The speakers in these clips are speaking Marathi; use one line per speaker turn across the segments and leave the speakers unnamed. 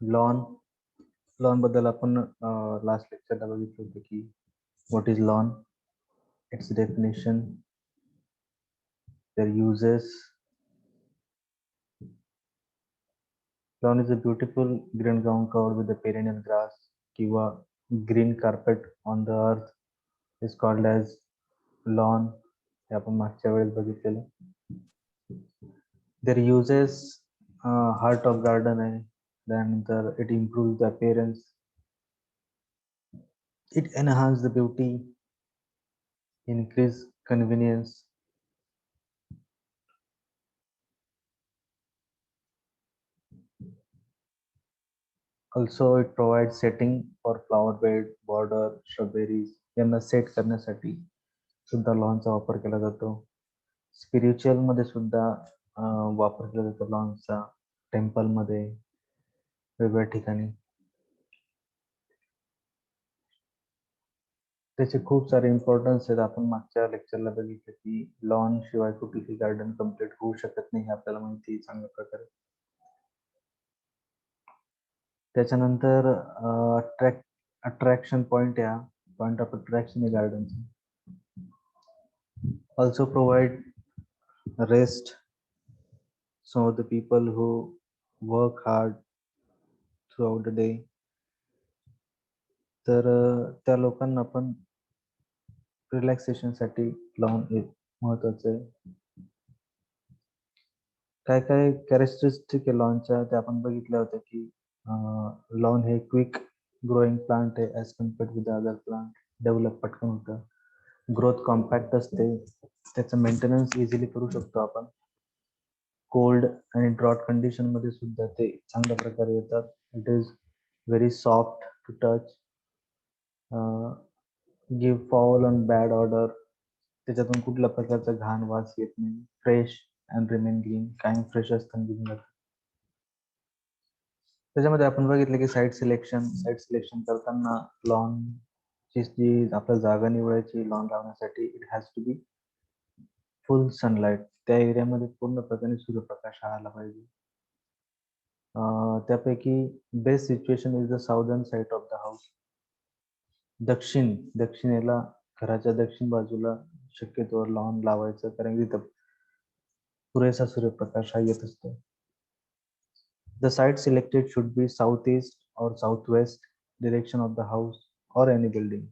लॉन लॉन बद्दल आपण लास्ट लेक्चरला बघितलं होतं की what is lawn, it's definition, their uses. Lawn is a beautiful green ground covered with the perennial grass किंवा green carpet on the earth is called as lawn. हे आपण मागच्या वेळेस बघितलेलं. Their uses, heart of garden आहे, त्यानंतर it improves the appearance, it enhances the beauty, increase convenience. Also it provides setting for flower bed, border, shrubberies यांना सेट करण्यासाठी सुद्धा लॉनचा वापर केला जातो. स्पिरिच्युअल मध्ये सुद्धा वापर केला जातो लॉनचा, टेम्पल मध्ये, वेगवेगळ्या ठिकाणी. त्याचे खूप सारे इम्पॉर्टन्स आहेत. आपण मागच्या लेक्चरला बघितलं की लॉन शिवाय कुठलीही गार्डन कम्प्लीट होऊ शकत नाही हे आपल्याला माहिती आहे चांगल्या प्रकारे. त्याच्यानंतर अट्रॅक्शन पॉइंट या पॉइंट ऑफ अट्रॅक्शन आहे गार्डनचं. Also provide rest, some of the people who work hard throughout the day, तर त्या लोकांना पण रिलॅक्सेशन साठी लॉन एक महत्वाचं आहे. काय काय कॅरेक्टरिस्टिक आहे लॉनच्या ते आपण बघितल्या होत्या की लॉन हे क्विक ग्रोईंग प्लांट आहे as compared with other plant. Develop पटकन होतं, ग्रोथ कॉम्पॅक्ट असते, त्याचं मेंटेनन्स इझिली करू शकतो आपण. कोल्ड आणि ड्रॉट कंडिशन मध्ये सुद्धा ते चांगल्या प्रकारे येतात. It is very soft to touch, give foul on bad order, त्याच्यातून कुठल्या प्रकारचा घाण वास येत नाही. फ्रेश अँड रिमेन ग्रीन, कायम फ्रेश असताना दिसून जातं. त्याच्यामध्ये आपण बघितलं की साईट सिलेक्शन करताना लॉन ची जी आपल्या जागा निवडायची लॉन लावण्यासाठी, it has to be full sunlight. त्या एरियामध्ये पूर्ण प्रकारे सूर्यप्रकाश आला पाहिजे. त्यापैकी best situation is the southern side of the house. दक्षिणेला, घराच्या दक्षिण बाजूला शक्यतोवर लॉन लावायचं, कारण की तिथं पुरेसा सूर्यप्रकाश हा येत असतो. The site selected should be southeast or southwest direction of the house or any building.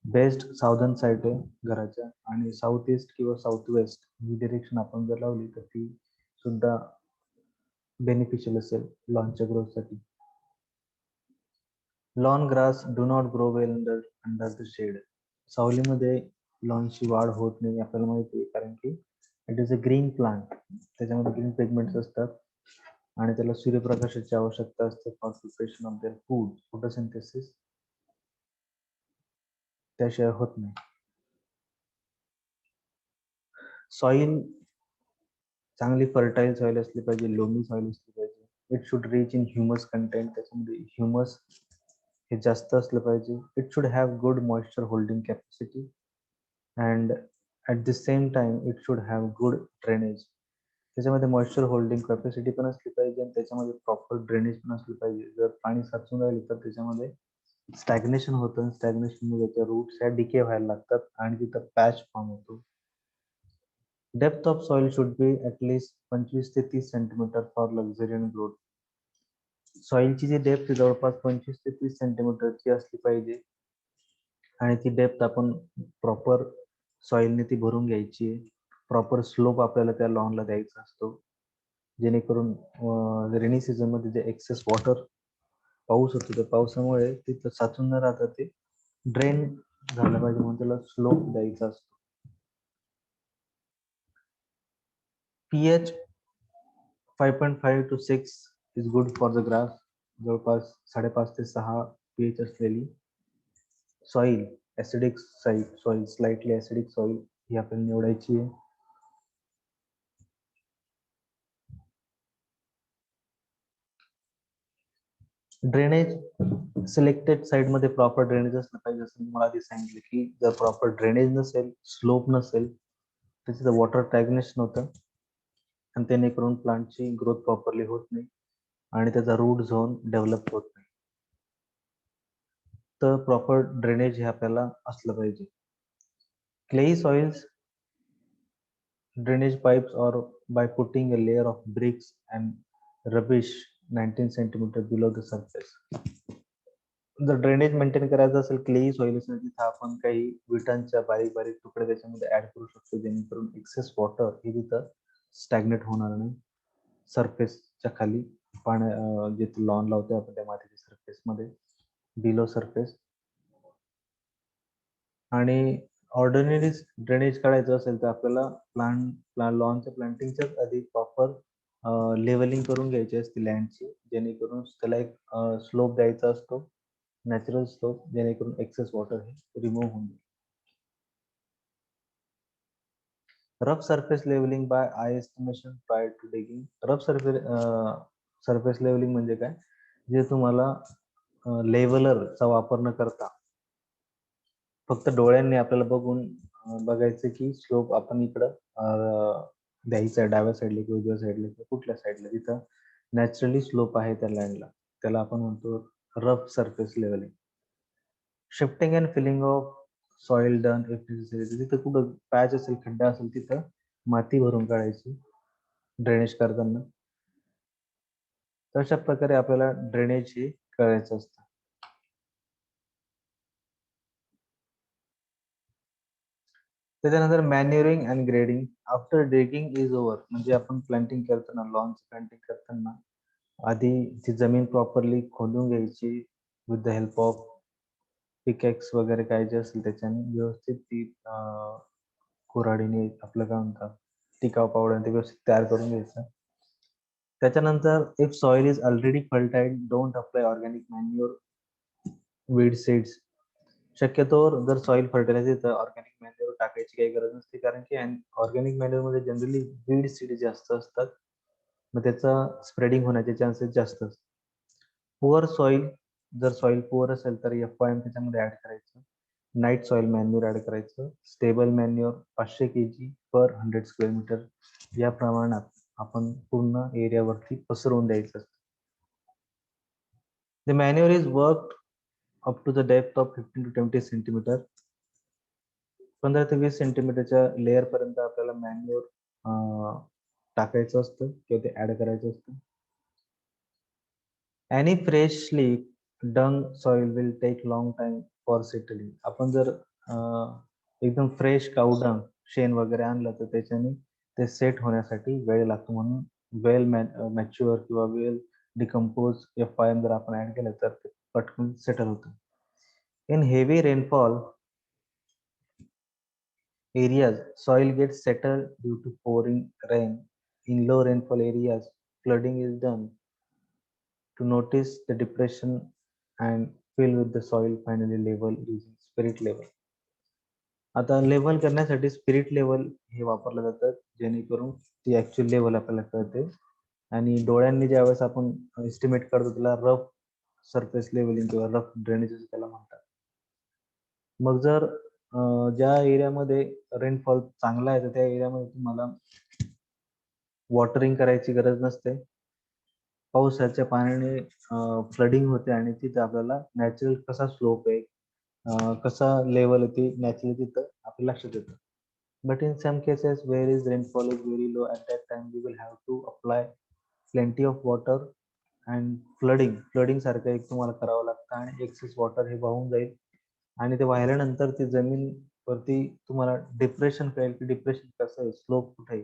Best southern side आहे घराच्या, आणि साऊथ ईस्ट किंवा साऊथ वेस्ट ही डिरेक्शन आपण जर लावली तर ती सुद्धा बेनिफिशियल असेल लॉनच्या ग्रोथसाठी. Lawn grass do not grow well under the shade. सावलीमध्ये लॉनची वाढ होत नाही आपल्याला माहिती आहे, कारण की it is a green plant. त्याच्यामध्ये ग्रीन पिगमेंट्स असतात आणि त्याला सूर्यप्रकाशाची आवश्यकता असते for preparation of their food. Photosynthesis त्याशिवाय होत नाही. सॉइल चांगली फर्टाईल सॉइल असली पाहिजे, लोमी सॉइल असली पाहिजे. It should rich in humus content, त्याच्यामध्ये ह्युमस हे जास्त असलं पाहिजे. It should have good moisture holding capacity and at the same time it should have good drainage. त्याच्यामध्ये मॉइश्चर होल्डिंग कॅपॅसिटी पण असली पाहिजे आणि त्याच्यामध्ये प्रॉपर ड्रेनेज पण असली पाहिजे. जर पाणी साचून राहिलं तर त्याच्यामध्ये स्टॅग्नेशन होतं, स्टॅग्नेशनमध्ये त्या रूट्स ह्या डिके व्हायला लागतात आणि तिथं पॅच फॉर्म होतो. Depth of soil should be at least 25 ते 30 सेंटीमीटर फॉर लक्झरियंट ग्रोथ. सॉइलची जी डेप्थ जवळपास 25 ते 30 सेंटीमीटरची असली पाहिजे आणि ती डेप्थ आपण प्रॉपर सॉइलने ती भरून घ्यायची आहे. प्रॉपर स्लोप आपल्याला त्या लॉनला द्यायचा असतो, जेणेकरून रेनी सीझन मध्ये जे एक्सेस वॉटर पाऊस होतो त्या पावसामुळे तिथं साचून न राहता ते ड्रेन झालं पाहिजे, म्हणून त्याला स्लोप द्यायचा असतो. pH 5.5 to 6 is good for the grass. जवळपास 5.5 ते 6 pH असलेली soil, acidic soil, slightly acidic soil ही आपण निवडायची आहे. ड्रेनेज सिलेक्टेड साइड मध्ये प्रॉपर ड्रेनेज असलं पाहिजे. असं मला आधी सांगितलं की जर प्रॉपर ड्रेनेज नसेल, स्लोप नसेल, तर तिथं वॉटर स्टॅग्नेशन होतं आणि त्याने करून प्लांटची ग्रोथ प्रॉपरली होत नाही आणि त्याचा रूट झोन डेव्हलप होत नाही. तर प्रॉपर ड्रेनेज हे आपल्याला असलं पाहिजे. Clayey soils drainage pipes or by putting a layer of bricks and rubbish 19 centimeter below the surface. जर ड्रेनेज मेंटेन करायचं असेल क्लेई सॉइल असेल तिथं आपण काही विटांच्या बारीक बारीक तुकडे त्याच्यामध्ये ऍड करू शकतो, जेणेकरून एक्सेस वॉटर हे तिथं स्टॅग्नेट होणार नाही. सरफेसच्या खाली पाण्या जिथे लॉन लावतोय आपण त्या मातीच्या सरफेस मध्ये बिलो सरफेस. आणि ऑर्डिनरी ड्रेनेज काढायचं असेल तर आपल्याला लॉनच्या प्लांटिंगच्या आधी प्रॉपर लेवलिंग करून घ्यायची असते लँडची, जेणेकरून त्याला एक स्लोप द्यायचा असतो, नॅचरल स्लोप, जेणेकरून एक्सेस वॉटर हे रिमूव्ह होऊन जाईल. Rough surface levelling by eye estimation prior to digging. Rough surface levelling म्हणजे काय, जे तुम्हाला लेवलरचा वापर न करता फक्त डोळ्यांनी आपल्याला बघायचं की स्लोप आपण इकडं द्यायचा आहे, डाव्या साईडला किंवा उजव्या साईडला किंवा कुठल्या साईडला, तिथं नॅचरली स्लोप आहे त्या लँडला, त्याला आपण म्हणतो rough surface levelling. Shifting and filling of soil done if necessary. तिथं कुठं पॅच असेल, खड्डा असेल, तिथं माती भरून काढायची ड्रेनेज करताना. तशा प्रकारे आपल्याला ड्रेनेज हे करायचं असतं. त्याच्यानंतर मॅन्युरिंग and grading. After digging is over, म्हणजे आपण प्लांटिंग करताना, लॉनची प्लांटिंग करताना आधी ती जमीन प्रॉपरली खोदून घ्यायची विथ द हेल्प ऑफ पिकॅक्स वगैरे काय जे असेल त्याच्याने व्यवस्थित ती कुऱ्हाडीने आपलं काय म्हणतात टिकाव पावडर ते व्यवस्थित तयार करून घ्यायचं. त्याच्यानंतर if soil is already fertile don't apply organic manure weed seeds. शक्यतोवर जर सॉइल फर्टाईल आहे तर ऑर्गॅनिक मॅन्युअर टाकायची काही गरज नसते, कारण की ऑर्गॅनिक मॅन्युअर मध्ये जनरली वीड सीड जास्त असतात, मग त्याचा स्प्रेडिंग होण्याचे चान्सेस जास्त असतात. पुअर सॉइल, जर सॉइल पुअर असेल तर FYM त्याच्यामध्ये ऍड करायचं. नाईट सॉइल मॅन्युअर ऍड करायचं. स्टेबल मॅन्युअर 500 kg पर 100 स्क्वेअर मीटर या प्रमाणात आपण पूर्ण एरियावरती पसरवून द्यायचं असतं. The manure is work up to the depth of 15 to 20 centimetre. 15 ते 20 सेंटीमीटरच्या लेअर पर्यंत आपल्याला मॅन्युअर टाकायचं असतं किंवा ते ऍड करायचं असतं. Any freshly dung soil will take long time for settling. आपण जर एकदम फ्रेश काऊ डंग शेण वगैरे आणलं तर त्याच्याने ते सेट होण्यासाठी वेळ लागतो, म्हणून वेल मॅच्युअर किंवा वेल डिकम्पोज FYM जर आपण ऍड केलं तर ते पटकन सेटल होतं. In heavy rainfall areas, soil gets settled due to pouring rain. In low rainfall areas, flooding is done to notice the depression and fill with the soil, finally level using spirit level. आता लेवल करण्यासाठी स्पिरिट लेवल हे वापरलं जातं, जेणेकरून ती ऍक्च्युअल लेवल आपल्याला कळते. आणि डोळ्यांनी ज्यावेळेस आपण एस्टिमेट करतो त्याला रफ सरफेस लेवलिंग किंवा रफ ड्रेनेज असं त्याला म्हणतात. मग जर ज्या एरियामध्ये रेनफॉल चांगला आहे तर त्या एरियामध्ये तुम्हाला वॉटरिंग करायची गरज नसते. पावसाच्या पाण्याने फ्लडिंग होते आणि तिथे आपल्याला नॅचरल कसा स्लोप आहे, कसा लेवल आहे ती नॅचरली तिथं आपल्या लक्षात येतं. But in some cases where is rainfall is very low at that time we will have to apply plenty of water and flooding सारखं एक तुम्हाला करावं लागतं, आणि एक्सेस वॉटर हे वाहून जाईल आणि ते वाहिल्यानंतर ती जमीन वरती तुम्हाला डिप्रेशन कळेल की डिप्रेशन कसं आहे, स्लोप कुठे आहे.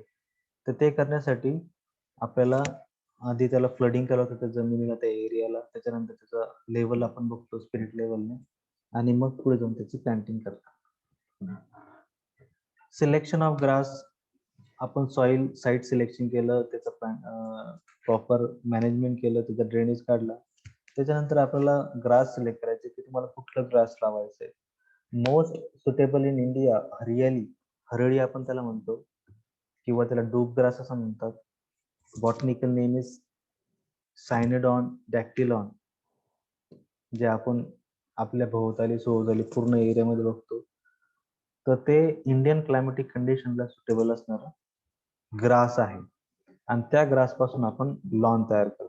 तर ते करण्यासाठी आपल्याला आधी त्याला फ्लडिंग करावं लागतं त्या जमिनीला, त्या एरियाला. त्याच्यानंतर त्याचा लेवल आपण बघतो स्पिरिट लेवलने, आणि मग पुढे जाऊन त्याची प्लांटिंग करतात. Selection of grass. आपण सॉइल साईट सिलेक्शन केलं, त्याचं प्रॉपर मॅनेजमेंट केलं, त्याचा ड्रेनेज काढला, त्याच्यानंतर आपल्याला ग्रास सिलेक्ट करायचे की तुम्हाला कुठलं ग्रास लावायचं आहे. Most suitable in India Harali आपण त्याला म्हणतो, किंवा त्याला डूब ग्रास असं म्हणतात. बॉटनिकल नेम इज सायनेडॉन डॅक्टिलॉन, जे आपण आपल्या भोवताली सभोवताली पूर्ण एरियामध्ये बघतो. तर ते इंडियन क्लायमॅटिक कंडिशनला सुटेबल असणारा ग्रास आहे, आणि त्या ग्रास पासून आपण लॉन तयार करतो.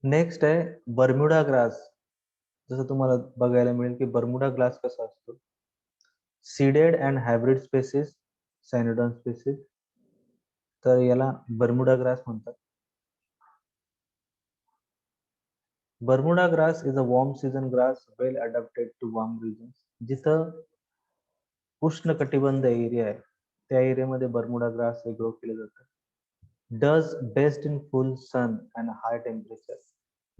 नेक्स्ट आहे बर्म्युडा ग्रास. जसं तुम्हाला बघायला मिळेल की बर्म्युडा ग्रास कसा असतो, seeded and hybrid species, Cynodon species, तर याला बर्म्युडा ग्रास म्हणतात. Bermuda grass is a warm season grass well adapted to warm regions. जिथं उष्ण कटिबंध एरिया आहे त्या एरियामध्ये बर्म्युडा ग्रास हे ग्रो केलं जातं. Does best in full sun and high temperature.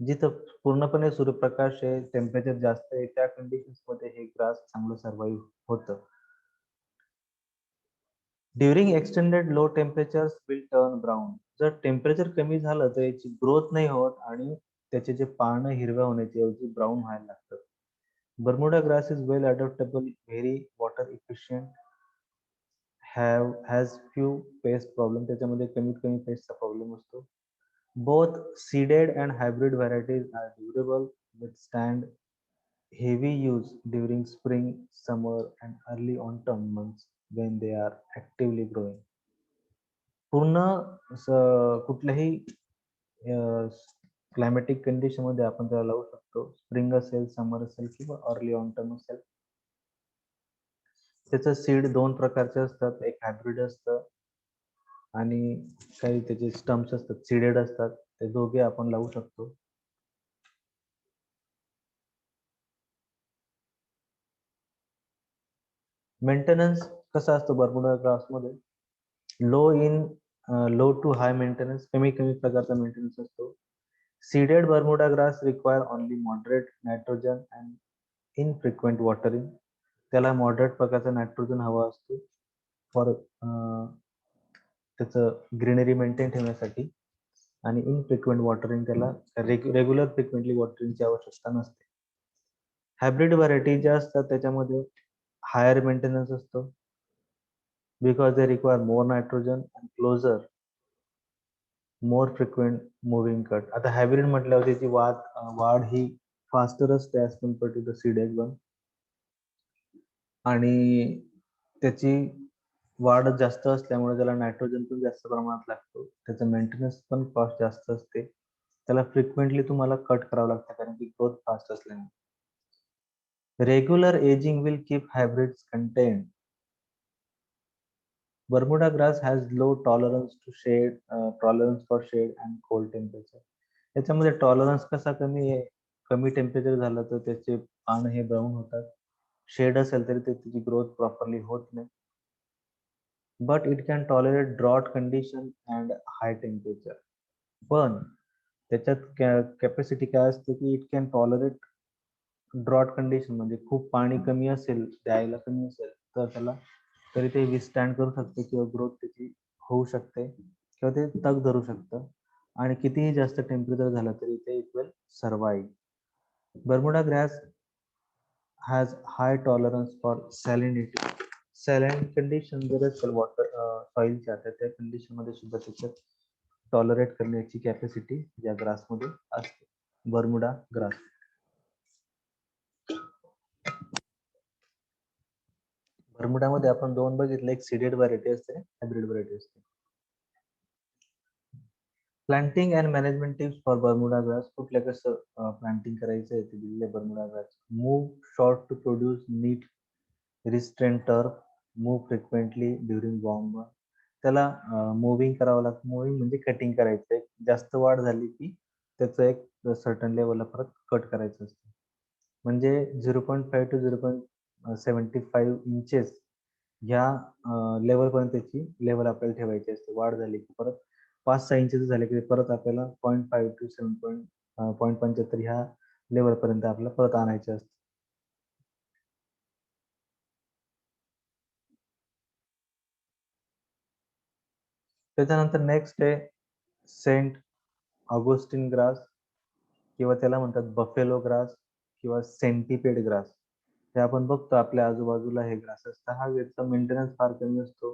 जिथं पूर्णपणे सूर्यप्रकाश आहे, टेम्परेचर जास्त आहे, त्या कंडिशन्स मध्ये हे ग्रास चांगलं सर्वाईव्ह होतं. During extended low temperatures will turn brown. जर टेम्परेचर कमी झालं तर याची ग्रोथ नाही होत आणि त्याचे जे पानं हिरव्या होण्याची ऐवजी ब्राऊन व्हायला लागतात. Bermuda grass is well adaptable, very water efficient, has few pest problem. त्याच्यामध्ये कमीत कमी पेस्टचा प्रॉब्लेम असतो. Both seeded and hybrid varieties are durable, withstand heavy use during spring, summer and early autumn months when they are actively growing. पूर्ण कुठल्याही क्लायमॅटिक कंडिशन मध्ये आपण त्याला लावू शकतो. स्प्रिंग असेल, समर असेल किंवा अर्ली ऑटम असेल. त्याचं सीड दोन प्रकारचे असतात, एक हायब्रिड असतं आणि काही त्याचे स्टम्प्स असतात सीडेड असतात. ते दोघे आपण लावू शकतो. मेंटेनन्स कसा असतो बर्म्युडा ग्रास मध्ये, लो टू हाय मेंटेनन्स, कमी कमी प्रकारचा मेंटेनन्स असतो. Seeded Bermuda grass require only moderate nitrogen and infrequent watering. त्याला मॉडरेट प्रकारचा नायट्रोजन हवा असतो फॉर त्याचं ग्रीनरी मेंटेन ठेवण्यासाठी, आणि इनफ्रिक्वेंट वॉटरिंग, त्याला रेग्युलर फ्रिक्वेंटली वॉटरिंगची आवश्यकता नसते. हायब्रिड व्हरायटी ज्या असतात त्याच्यामध्ये हायर मेंटेनन्स असतो because they require more nitrogen and closer more frequent mowing cut. आता हायब्रिड म्हटल्यावर त्याची वाढ ही फास्टर असते as compare to the seeded one, आणि त्याची वाढ जास्त असल्यामुळे त्याला नायट्रोजन पण जास्त प्रमाणात लागतो. त्याचं मेंटेनन्स पण कॉस्ट जास्त असते. त्याला फ्रिक्वेंटली तुम्हाला कट करावं लागतं कारण की ग्रोथ फास्ट असल्यामुळे. Regular edging will keep hybrids content. Bermuda grass has low tolerance to shade, tolerance for shade and cold temperature. याच्यामध्ये टॉलरन्स कसा कमी आहे, कमी टेम्परेचर झालं तर त्याचे पान हे ब्राऊन होतात. शेड असेल तरी त्याची ग्रोथ प्रॉपरली होत नाही. But it can tolerate drought condition and high temperature. पण त्याच्यात कॅपॅसिटी काय असते की it can tolerate drought condition, म्हणजे खूप पाणी कमी असेल, द्यायला कमी असेल तर त्याला तरी ते विस्टँड करू शकते किंवा ग्रोथ त्याची होऊ शकते किंवा ते तग धरू शकतं. आणि कितीही जास्त टेम्परेचर झालं तरी ते it will survive. Bermuda grass has high tolerance for salinity. Saline condition जर असेल वॉटर सॉइलच्या तर त्या कंडिशन मध्ये सुद्धा त्याच्यात टॉलरेट करण्याची कॅपॅसिटी या ग्रासमध्ये असते. Bermuda grass. बर्मुडामध्ये आपण दोन बघितले, एक सीडेड व्हरायटी असते, हायब्रिड व्हरायटी असते. Planting and management tips for Bermuda grass. कुठल्या कसं प्लांटिंग करायचं आहे ते दिलेलं Bermuda grass. Mow short to produce neat restraint turf. Mow frequently during warm. त्याला मुव्हिंग करावं लागतं. मुव्हिंग म्हणजे कटिंग करायचं. जास्त वाढ झाली की त्याचं एक सर्टन लेवलला परत कट करायचं असतं. म्हणजे 0.5 to 0.75 इंचेस ह्या लेवलपर्यंत त्याची लेवल आपल्याला ठेवायची असते. वाढ झाली की परत 5-6 इंचेस झाले की परत आपल्याला 0.5 to 0.75 ह्या लेवलपर्यंत आपल्याला परत आणायचे असते. त्याच्यानंतर नेक्स्ट आहे सेंट ऑगोस्टिन ग्रास, किंवा त्याला म्हणतात बफेलो ग्रास किंवा सेंटीपेड ग्रास. हे आपण बघतो आपल्या आजूबाजूला हे ग्रास असतात. हा याचा मेंटेनन्स फार कमी असतो.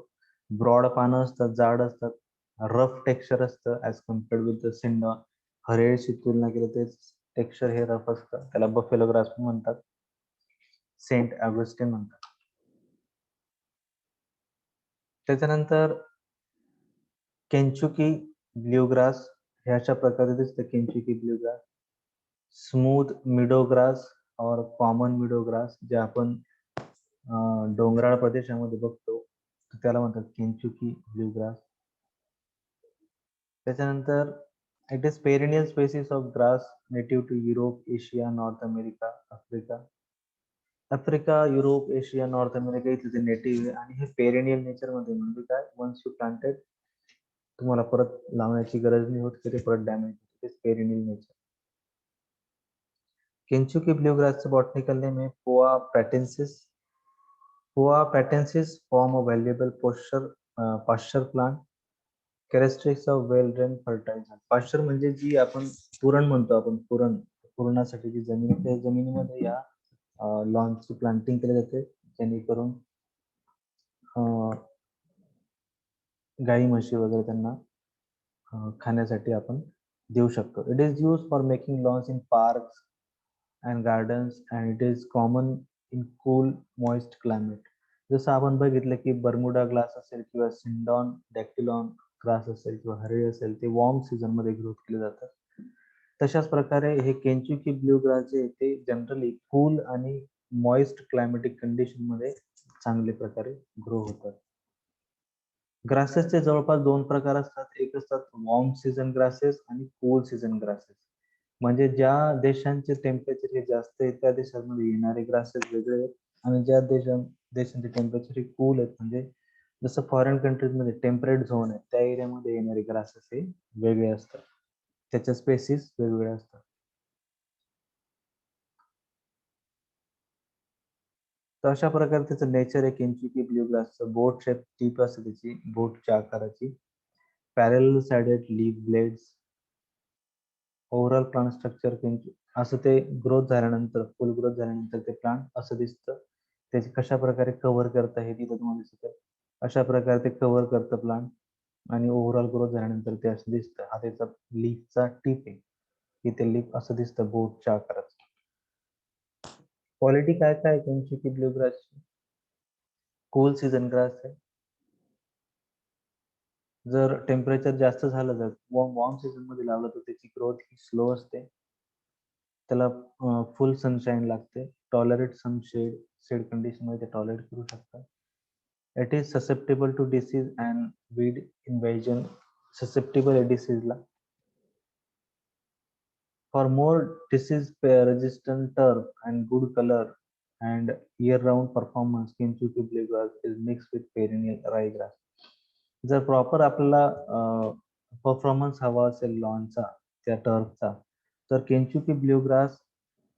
ब्रॉड पानं असतात, जाड असतात, रफ टेक्स्चर असतं ऍज कम्पेअर्ड विथ द सिंडा. हरेळशी तुलना केली ते टेक्स्चर हे रफ असतं. त्याला बफेलो ग्रास पण म्हणतात, सेंट ऑगस्टिन म्हणतात. त्याच्यानंतर केंचुकी ब्ल्यू ग्रास, हे अशा प्रकारे दिसतं Kentucky blue grass. Smooth meadow grass और कॉमन मिडो ग्रास जे आपण डोंगराळ प्रदेशामध्ये बघतो त्याला म्हणतात केंचुकी ब्ल्यू ग्रास. त्याच्यानंतर it is perennial species of grass native to Europe, Asia, North America, Africa. Africa, Europe, Asia, North America इथे ते नेटिव्ह आहे आणि हे पेरिनियल नेचर मध्ये म्हणजे काय, वन्स यू प्लांटेड तुम्हाला परत लावण्याची गरज नाही होत की ते परत डॅमेज होते. Perennial nature. केंचुकी ब्ल्यू ग्रासचं बॉटनिकल नेम आहे Poa pratensis. Poa pratensis form a valuable pasture plant. Characteristics of well drain fertile. Pasture म्हणजे जी आपण पुरण म्हणतो, आपण पुरणासाठी जी जमीन आहे त्या जमिनीमध्ये या लॉनची प्लांटिंग केली जाते जेणेकरून गाई म्हशी वगैरे त्यांना खाण्यासाठी आपण देऊ शकतो. It is use for making lawns in parks and gardens and it is common in cool moist climate. जसं आपण बघितलं की बर्मुडा ग्लास असेल किंवा सिंडॉन डॅक्टिलॉन ग्रास असेल किंवा हरळी असेल ते वॉर्म सीझन मध्ये ग्रोथ केले जातात. तशाच प्रकारे हे केंचुकी ब्ल्यू ग्रास जे ते जनरली कूल आणि मॉइस्ट क्लायमेटिक कंडिशन मध्ये चांगल्या प्रकारे ग्रो होतात. ग्रासेसचे जवळपास दोन प्रकार असतात. एक असतात वॉर्म सीझन ग्रासेस आणि कूल सीझन ग्रासेस. म्हणजे ज्या देशांचे टेम्परेचर हे जास्त आहे त्या देशांमध्ये येणारे ग्रासेस वेगळे आहेत आणि ज्या देशांचे टेम्परेचर हे कूल आहेत म्हणजे जसं फॉरेन कंट्रीज मध्ये टेम्परेट झोन आहे त्या एरियामध्ये येणारे ग्रासेस हे वेगळे असतात. त्याच्या स्पेसिस वेगवेगळे असतात. तर अशा प्रकारे त्याचं नेचर आहे केंचुकी ब्ल्यू ग्रासचं. बोट शेप टीप असते त्याची, बोटच्या आकाराची. Parallel sided leaf blades. Overall plant structure असं ते ग्रोथ झाल्यानंतर, फुल ग्रोथ झाल्यानंतर ते प्लांट असं दिसतं. त्याचे कशा प्रकारे कव्हर करतं हे तिथं तुम्हाला दिसतं. अशा प्रकारे ते कव्हर करतं प्लांट आणि ओव्हरऑल ग्रोथ झाल्यानंतर ते असं दिसतं. हा त्याचा लीफचा टीप आहे की ते लीफ असं दिसतं बोटच्या आकाराचं. क्वालिटी काय काय केंचुकी ब्ल्यू ग्रासची? कूल सीझन ग्रास आहे. जर टेम्परेचर जास्त झालं तर वॉर्म सीझन मध्ये लावलं तर त्याची ग्रोथ ही स्लो असते. त्याला फुल सनशाईन लागते. टॉलरेट सम शेड कंडिशन मध्ये टॉलरेट करू शकतात. It is susceptible to disease and weed invasion. Susceptible आहे डिसीजला. For more disease resistant turf and good colour and year round performance Kentucky blue grass is mix with perennial rye grass. जर प्रॉपर आपल्याला परफॉर्मन्स हवा असेल लॉनचा त्या टर्फचा तर केंचुकी ब्ल्यू ग्रास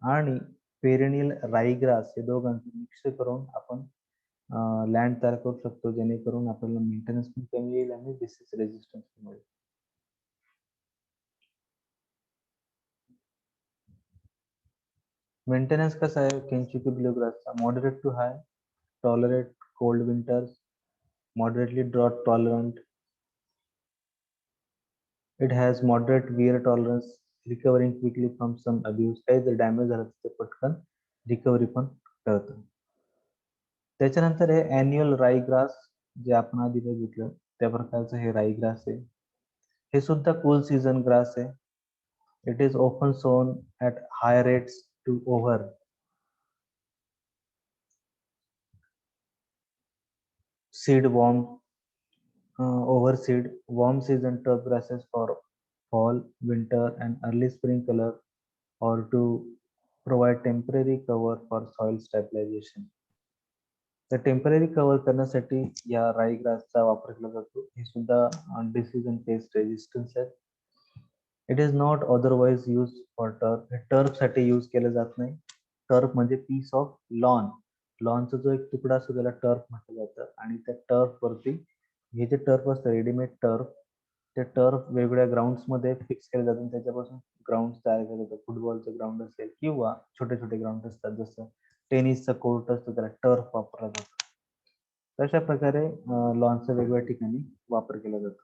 आणि पेरिनियल राई ग्रास हे दोघांचं मिक्स करून आपण लँड तयार करू शकतो जेणेकरून आपल्याला मेंटेनन्स पण कमी येईल आणि डिसीज रेजिस्टन्स पण मिळेल. मेंटेनन्स कसा आहे केंचुकी ब्ल्यू ग्रासचा? Moderate to high, tolerate cold winters, moderately drought tolerant. It has moderate wear tolerance, recovering quickly from some abuse. काही जर डॅमेज झालं तर ते पटकन रिकव्हरी पण करतं. त्याच्यानंतर हे अॅन्युअल राई ग्रास जे आपण आधी बघितलं त्या प्रकारचं हे राई ग्रास आहे. हे सुद्धा कूल सीझन ग्रास आहे. It is often sown at high rates to overseed warm overseed warm season turf grasses for fall, winter, and early spring color, or to provide temporary cover for soil stabilization. तर टेम्पररी कव्हर करण्यासाठी या राई ग्रासचा वापर केला जातो. हे सुद्धा डिसीज अँड पेस्ट रेजिस्टन्स आहे. It is not otherwise use for turf. हे टर्फ साठी यूज केलं जात नाही. टर्फ म्हणजे पीस ऑफ लॉन. लॉनचा जो एक तुकडा असतो त्याला टर्फ म्हटलं जातं आणि त्या टर्फ वरती हे जे टर्फ असतं रेडीमेड टर्फ ते टर्फ वेगवेगळ्या ग्राउंड्स मध्ये फिक्स केले जातात. त्याच्यापासून ग्राउंड तयार केले जातात. फुटबॉलचं ग्राउंड असेल किंवा छोटे छोटे ग्राउंड असतात जसं टेनिसचा कोर्ट असतो त्याला टर्फ वापरला जातो. तशा प्रकारे लॉनचा वेगवेगळ्या ठिकाणी वापर केला जातो.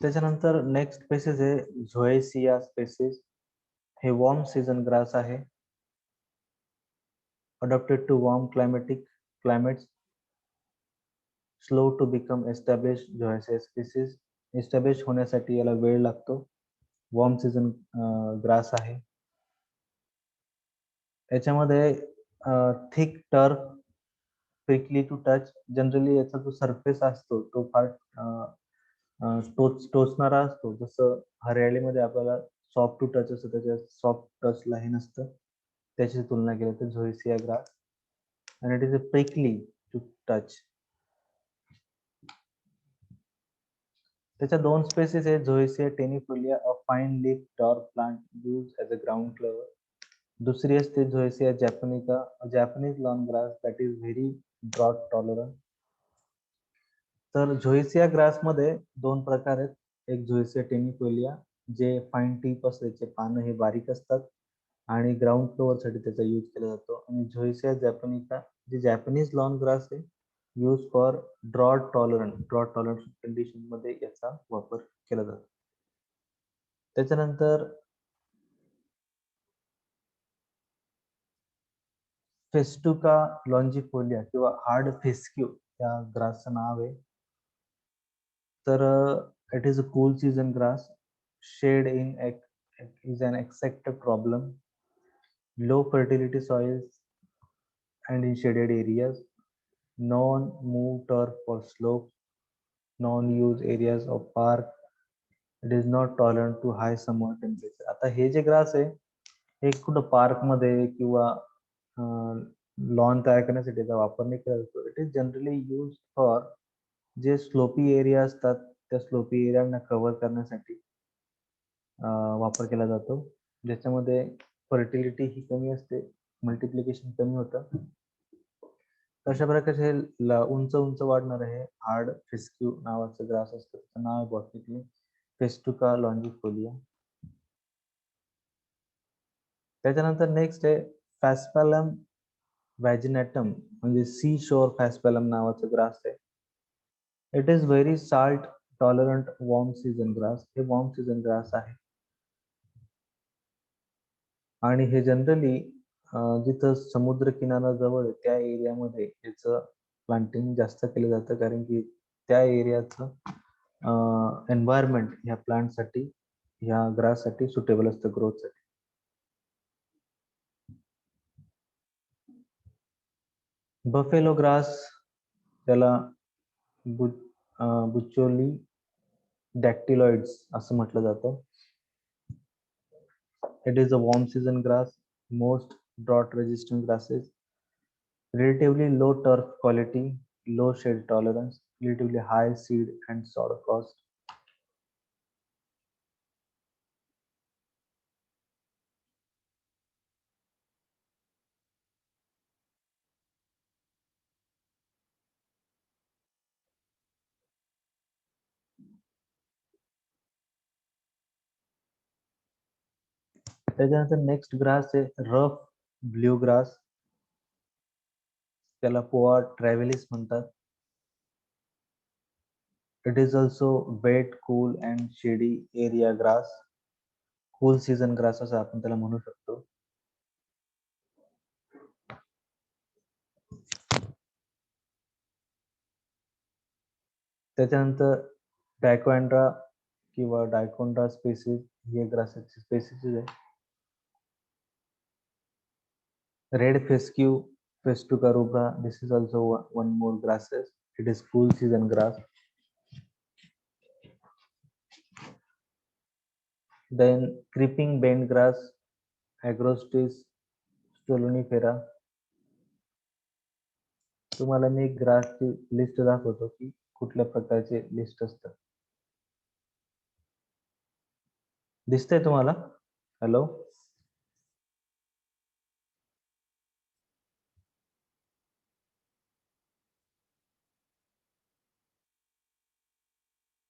त्याच्यानंतर नेक्स्ट स्पेसिस आहे झोएसिया स्पेसिस. हे वॉर्म सीझन ग्रास आहे. Adapted to warm climatic climates, slow to become established zoysia species. Establish होण्यासाठी याला वेळ लागतो. Warm season ग्रास आहे. याच्यामध्ये thick turf, prickly to touch. Generally याचा जो सरफेस असतो तो फार टोचणारा असतो. जसं हरियाळीमध्ये आपल्याला सॉफ्ट टू टच असतं, त्याच्या सॉफ्ट टचला हे नसतं. त्याची तुलना केली तर Zoysia grass, and it is a prickly to touch. त्याच्या दोन स्पेसिस आहेत. Zoysia tenuifolia, a fine leaf dwarf plant use as a ground flower. दुसरी असते Zoysia japonica, Japanese lawn grass that is very drought tolerant. तर झोयसिया ग्रास मध्ये दोन प्रकार आहेत. एक झोयसिया टेनिफोलिया, जे फाईन टीप असल्याचे पानं हे बारीक असतात आणि ग्राउंड फ्लोअर साठी त्याचा यूज केला जातो. आणि झोयसिया जॅपनिका, जे जॅपनीज लॉन ग्रास आहे, use for drought tolerant condition मध्ये याचा वापर केला जातो. त्याच्यानंतर फेस्टुका लॉन्जिफोलिया किंवा हार्ड फेस्क्यू या ग्रासचं नाव आहे. तर it is a cool season grass. Shade in is an accepted problem. Low fertility soils and in shaded areas. Non-move turf for slopes. Non-use areas of park. It is not tolerant to high summer temperature. आता हे जे ग्रास आहे हे कुठं पार्क मध्ये किंवा लॉन तयार करण्यासाठी याचा वापर नाही केला जातो. It is generally use for जे स्लोपी एरिया असतात त्या स्लोपी एरियांना कव्हर करण्यासाठी वापर केला जातो, ज्याच्यामध्ये फर्टिलिटी ही कमी असते, मल्टिप्लिकेशन कमी होतं. अशा प्रकारे उंच उंच वाढणार आहे हार्ड फेस्क्यू नावाचं ग्रास असतं. त्याचं नाव आहे बॉटनिकली फेस्टुका लॉन्जिफोलिया. त्याच्यानंतर नेक्स्ट आहे फॅस्पॅलम वॅजिनेटम, म्हणजे सी शोर फॅस्पॅलम नावाचं ग्रास आहे. It is very salt tolerant warm season grass. हे वॉर्म सीझन ग्रास आहे आणि हे जनरली जिथं समुद्र किनारा जवळ आहे त्या एरियामध्ये याचं प्लांटिंग जास्त केलं जातं, कारण की त्या एरियाचं एन्व्हायरमेंट ह्या प्लांटसाठी, ह्या ग्राससाठी सुटेबल असतं ग्रोथसाठी. बफेलो ग्रास, त्याला बुचोली डॅक्टिलॉइड्स असं म्हटलं जातं. It is a warm season grass, most drought resistant grasses, relatively low turf quality, low shade tolerance, relatively high seed and sod cost. त्याच्यानंतर नेक्स्ट ग्रास आहे रफ ब्ल्यू ग्रास, त्याला पोआ ट्रॅव्हलिस म्हणतात. It is also wet cool and shady area grass, cool season grass असं आपण त्याला म्हणू शकतो. त्याच्यानंतर डायकोएंड्रा किंवा डायकोंड्रा स्पेसिस हे ग्रासची स्पेसिस आहे. Red fescue Festuca rubra, this is also one more grasses. It is cool season grass. Then creeping bend grass, Agrostis stolonifera. तुम्हाला मी एक ग्रासची लिस्ट दाखवतो की कुठल्या प्रकारचे लिस्ट असतात. दिसतंय तुम्हाला? हॅलो,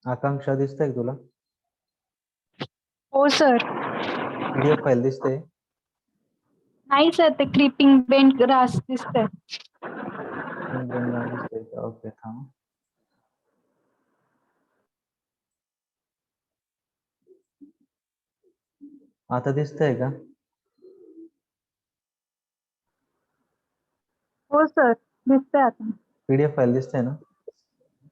आकांक्षा दिसतंय तुला?
हो सर.
पीडीएफ फाईल दिसते?
नाही सर, ते क्रीपिंग बेंड ग्रास दिसतंय.
दिसतंय का? ओके, थांब. आता दिसतंय का?
हो सर, दिसतंय आता.
PDF फाईल दिसते ना?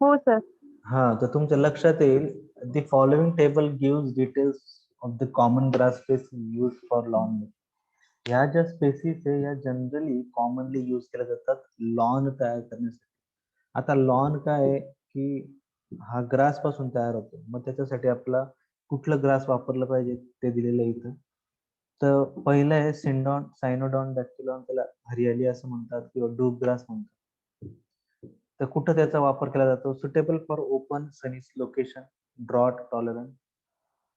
हो सर.
हा, तर तुमच्या लक्षात येईल the following table gives details of the common grass space use for lawn. ह्या ज्या स्पेसिस आहे या जनरली कॉमनली यूज केल्या जातात लॉन तयार करण्यासाठी. आता लॉन काय आहे की हा ग्रास पासून तयार होतो, मग त्याच्यासाठी आपला कुठलं ग्रास वापरलं पाहिजे ते दिलेलं आहे इथं. तर पहिलं आहे सिंडॉन सायनोडॉन डॅक्टिलॉन, त्याला हरियाली असं म्हणतात किंवा डूब ग्रास म्हणतात. तर कुठं त्याचा वापर केला जातो? Suitable for open sunny location, drought tolerant.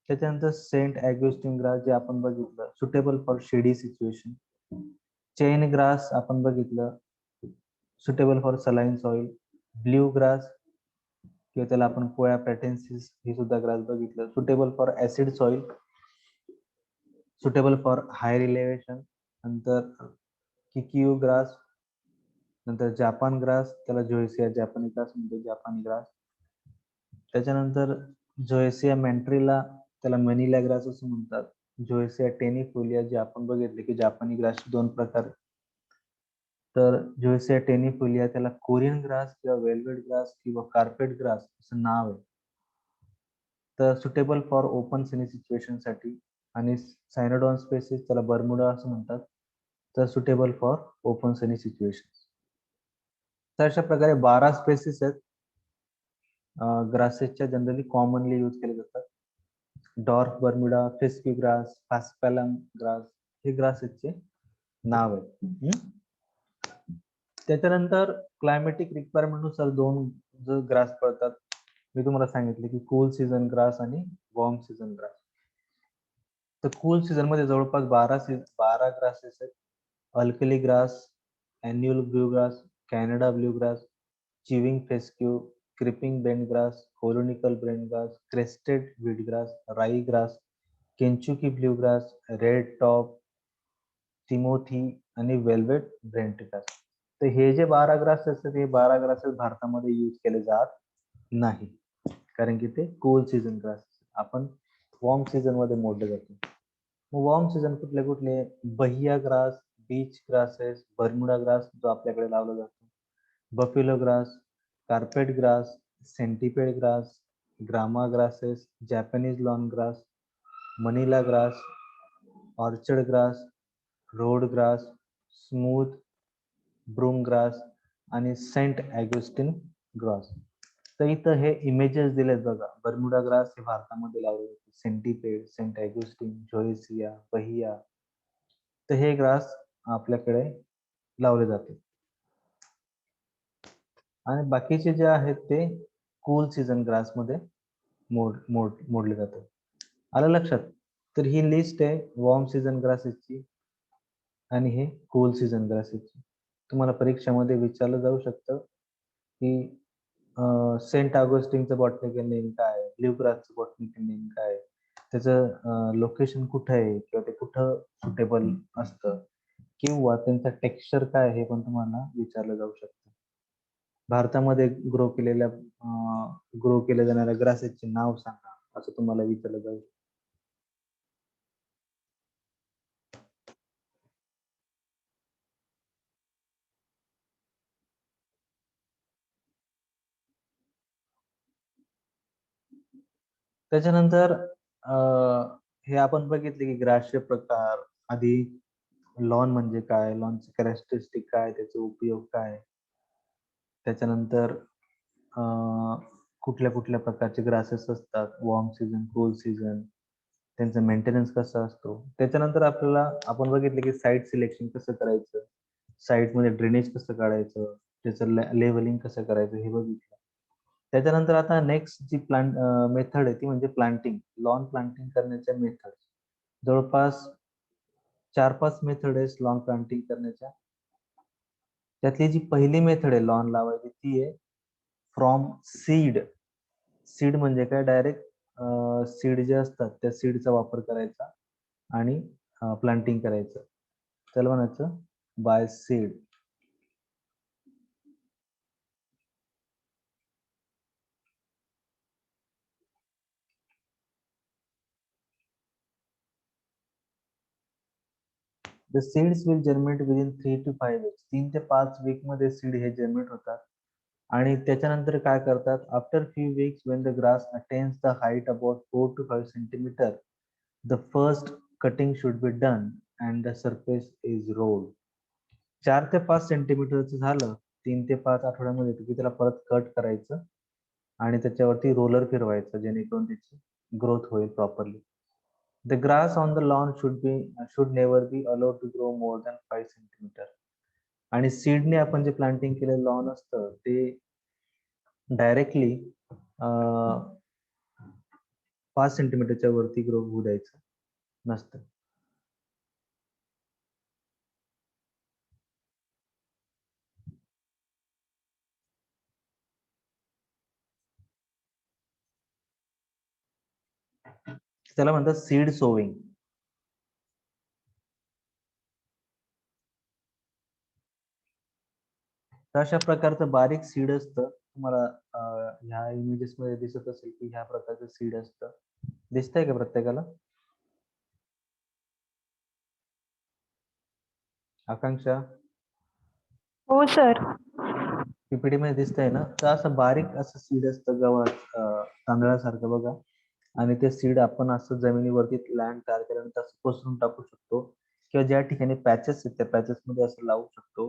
त्याच्यानंतर सेंट ॲग्युस्टिन ग्रास जे आपण बघितलं, सुटेबल फॉर शेडी सिच्युएशन. चेन ग्रास आपण बघितलं, suitable for saline soil. Blue grass किंवा त्याला आपण पोया पॅटेन्सिस ही सुद्धा ग्रास बघितलं, suitable for acid soil, suitable for higher elevation. नंतर किकियू ग्रास, नंतर जापान ग्रास, त्याला जोएसिया जापानी ग्रास म्हणतो, जापानी ग्रास. त्याच्यानंतर जोएसिया मॅन्ट्रिला, त्याला मनिला ग्रास असं म्हणतात. जोएसिया टेनिफोलिया जे आपण बघितले की जापानी ग्रास दोन प्रकार. तर जोएसिया टेनिफोलिया त्याला कोरियन ग्रास किंवा वेल्वेट ग्रास किंवा कार्पेट ग्रास असं नाव आहे. तर suitable for open Sunny situation साठी. आणि सायनोडॉन स्पेसिस त्याला बर्मुडा असं म्हणतात, तर suitable for open Sunny situation. तर अशा प्रकारे 12 स्पेसिस आहेत ग्रासेसच्या जनरली कॉमनली यूज केले जातात. Dwarf Bermuda, fescue grass, paspalum grass हे ग्रासेसचे नाव आहे. त्याच्यानंतर क्लायमॅटिक रिक्वायरमेंट नुसार दोन जो ग्रास पडतात, मी तुम्हाला सांगितले की कूल सीझन ग्रास आणि वॉर्म सीझन ग्रास. तर कूल सीझन मध्ये जवळपास 12 ग्रासेस आहेत. Alkali grass, annual blue grass, Canada blue grass, chewing fescue, creeping bent grass, colonial bent grass, crested wheat grass, rye grass, Kentucky blue grass, red top, timothy आणि वेल्वेट ब्रेंट ग्रास. तर हे जे 12 ग्रास असतात हे 12 ग्रासेस भारतामध्ये यूज केले जात नाही, कारण की ते कूल सीझन ग्रास. आपण वॉर्म सीझन मध्ये मोडले जातो. मग वॉर्म सीझन कुठले कुठले? Bahia grass, beach grasses, Bermuda grass जो आपल्याकडे लावला जातो, buffalo grass, carpet grass, centipede grass, grama grasses, Japanese lawn grass, Manila grass, orchard grass, road grass, smooth brome grass आणि सेंट ॲग्युस्टिन ग्रास. तर इथं हे इमेजेस दिलेत बघा. बर्मुडा ग्रास हे भारतामध्ये लावले जाते, सेंटिपेड, सेंट ॲग्युस्टिन, जोएसिया, बहिया. तर हे ग्रास आपल्याकडे लावले जाते. आणि बाकीचे जे आहेत ते कूल सीझन ग्रास मध्ये मोडले जातात. आलं लक्षात? तर ही लिस्ट आहे वॉर्म सीझन ग्रासेसची आणि हे कूल सीझन ग्रासेसची. तुम्हाला परीक्षामध्ये विचारलं जाऊ शकतं की सेंट ऑगस्टिनचं बॉटनिकल नेम काय आहे, ब्ल्यू ग्रासचं बॉटनिकल नेम काय आहे, त्याचं लोकेशन कुठं आहे किंवा ते कुठं सुटेबल असतं, किंवा त्यांचं टेक्स्चर काय हे पण तुम्हाला विचारलं जाऊ शकतं. भारतामध्ये ग्रो केल्या जाणाऱ्या ग्रासेसचे नाव सांगा असं तुम्हाला विचारलं जाऊ शकतं. त्याच्यानंतर हे आपण बघितले की ग्रासचे प्रकार. आधी लॉन म्हणजे काय, लॉनचे कॅरेक्टरिस्टिक काय, त्याचे उपयोग काय. त्याच्यानंतर कुठल्या कुठल्या प्रकारचे ग्रासेस असतात, वॉर्म सीझन, कूल सीझन, त्यांचा मेंटेनन्स कसा असतो. त्याच्यानंतर आपल्याला आपण बघितले की साईट सिलेक्शन कसं करायचं, साईट मध्ये ड्रेनेज कसं काढायचं, त्याचं लेवलिंग कसं करायचं हे बघितलं. त्याच्यानंतर आता नेक्स्ट जी मेथड आहे ती म्हणजे प्लांटिंग. लॉन प्लांटिंग करण्याच्या मेथड जवळपास 4-5 मेथड आहे लॉन प्लांटिंग करण्याच्या. त्यातली जी पहिली मेथड आहे लॉन लावायची ती आहे फ्रॉम सीड. सीड म्हणजे काय? डायरेक्ट सीड जे असतात त्या सीडचा वापर करायचा आणि प्लांटिंग करायचं, त्याला म्हणायचं by seed. The seeds will germinate within 3 to 5 weeks. 3 ते 5 वीक मध्ये सीड हे जर्मिनेट होतात. आणि त्याच्यानंतर काय करतात, after few weeks Wien the grass attains the height about 4 to 5 centimetre, the first cutting should be done and the surface is rolled. 4 ते 5 सेंटीमीटरचं झालं 3 ते 5 आठवड्यामध्ये की त्याला परत कट करायचं आणि त्याच्यावरती रोलर फिरवायचं जेणेकरून त्याची ग्रोथ होईल properly. The grass on the lawn should never be allowed to grow more than 5 centimetre. आणि सीडने आपण जे प्लांटिंग केलेलं लॉन असतं ते डायरेक्टली 5 सेंटीमीटरच्या वरती ग्रो होऊ द्यायचं नसतं. त्याला म्हणतात सीड सोविंग. तर अशा प्रकारचं बारीक सीड असतं. तुम्हाला ह्या इमेजेस मध्ये दिसत असेल की ह्या प्रकारचं सीड असतं. दिसतंय का प्रत्येकाला? आकांक्षा,
हो सर.
पीपीटी मध्ये दिसतंय ना? तर असं बारीक असं सीड असतं गव्हात तांदळासारखं बघा. आणि ते सीड आपण असं जमिनीवरती लँड तयार केल्यानंतर असं पसरून टाकू शकतो किंवा ज्या ठिकाणी पॅचेस आहेत त्या पॅचेस मध्ये असं लावू शकतो.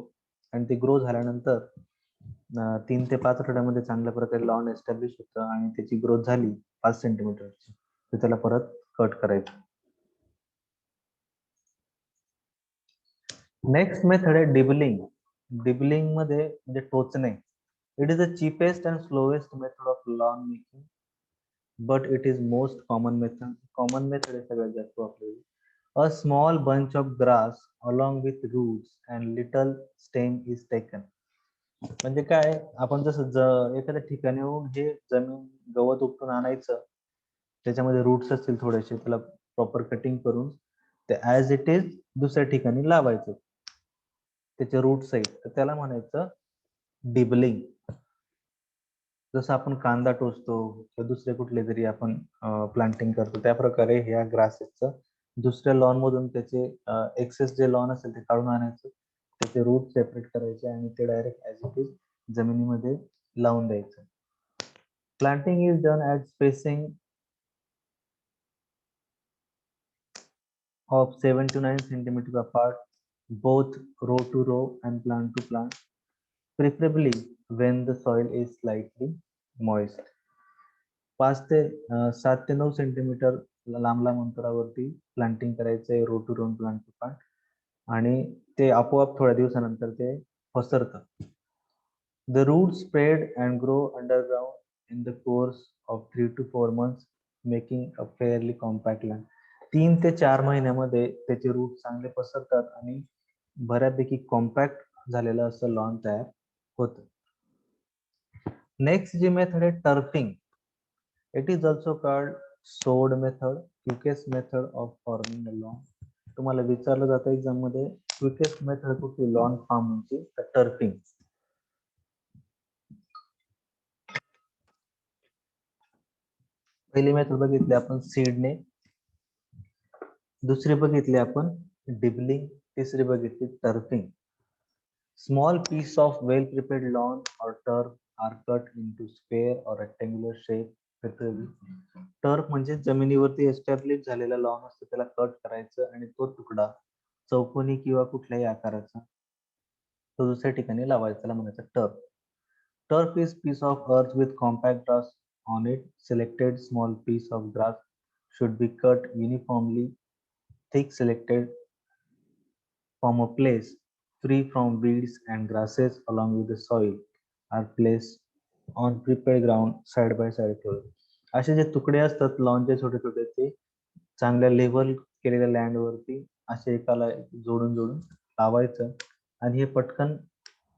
आणि ते ग्रो झाल्यानंतर 3 ते 5 आठवड्यामध्ये चांगल्या प्रकारे लॉन एस्टॅब्लिश होतं आणि त्याची ग्रोथ झाली 5 सेंटीमीटरची तर त्याला परत कट करायचं. नेक्स्ट मेथड आहे डिबलिंग. डिबलिंग मध्ये म्हणजे टोचणे. It is the cheapest and slowest method of lawn making but it is most common method. Common method आहे सगळ्यात जास्त वापरलेली. A small bunch of grass along with roots and little stem is taken. म्हणजे काय, आपण जसं एखाद्या ठिकाणाहून हे जमीन गवत उपटून आणायचं, त्याच्यामध्ये रूट्स असतील थोडेसे, त्याला प्रॉपर कटिंग करून ते ऍज इट इज दुसऱ्या ठिकाणी लावायचं त्याचे रूट्स आहेत, तर त्याला म्हणायचं डिबलिंग. जसं आपण कांदा टोचतो किंवा दुसरे कुठले तरी आपण प्लांटिंग करतो त्या प्रकारे ह्या ग्रासेसचं दुसऱ्या लॉन मधून त्याचे एक्सेस जे लॉन असेल ते काढून आणायचं, त्याचे रूट सेपरेट करायचे आणि ते डायरेक्ट ऍज इट इज जमिनीमध्ये लावून द्यायचं. Planting is done at spacing of 7 to 9 centimeters apart, both row to row and plant to plant, preferably when the soil is slightly moist. 5 ते 7 ते 9 सेंटीमीटर लांब लांब अंतरावरती प्लांटिंग करायचंय row to row plant to plant आणि ते आपोआप थोड्या दिवसानंतर ते पसरतं. The roots spread and grow underground in the course of 3 to 4 months, making a fairly compact land. 3 ते 4 महिन्यामध्ये त्याचे रूट चांगले पसरतात आणि बऱ्यापैकी कॉम्पॅक्ट झालेलं असं लॉन तयार होतं. नेक्स्ट जी मेथड आहे turfing. It is also called sod method, quickest method of forming a lawn. तुम्हाला विचारलं जातं एक्झाम मध्ये क्विकेस्ट मेथड कुठली लॉन फार्मिंगची, तर टर्फिंग. पहिली मेथड बघितली आपण सीडने, दुसरी बघितली आपण डिबलिंग, तिसरी बघितली turfing. Small piece of well prepared lawn or turf are cut into square or rectangular shape preferably. Turf म्हणजे जमिनीवरती एस्टॅब्लिश झालेला लॉन असतो त्याला कट करायचं आणि तो तुकडा चौकोनी किंवा कुठल्याही आकाराचा तो दुसऱ्या ठिकाणी लावायचा, त्याला म्हणायचं turf. Turf is piece of earth with compact grass on it. Selected small piece of grass should be cut uniformly thick, selected from a place free from weeds and grasses along with the soil are placed on prepared ground side by side. असे जे तुकडे असतात लॉनचे छोटे छोटे ते चांगल्या लेवल केलेल्या लँड वरती असे एकाला जोडून जोडून लावायचं आणि हे पटकन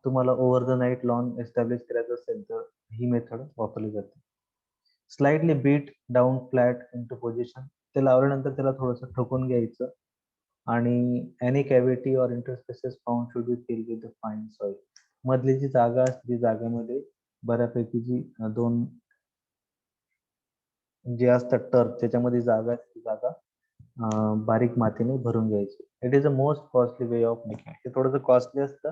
तुम्हाला over the night lawn establish करायचं असेल तर ही मेथड वापरली जाते. Slightly beat down flat into position. ते लावल्यानंतर त्याला थोडंसं ठोकून घ्यायचं आणि any cavity or interspaces found should be fill with the fine soil. मधली जी जागा असते जागेमध्ये बऱ्यापैकी जी दोन जे असतात टर्फ त्याच्यामध्ये जागा असते जागा बारीक मातीने भरून घ्यायचे. It is a most costly way of making. हे थोडंसं कॉस्टली असतं.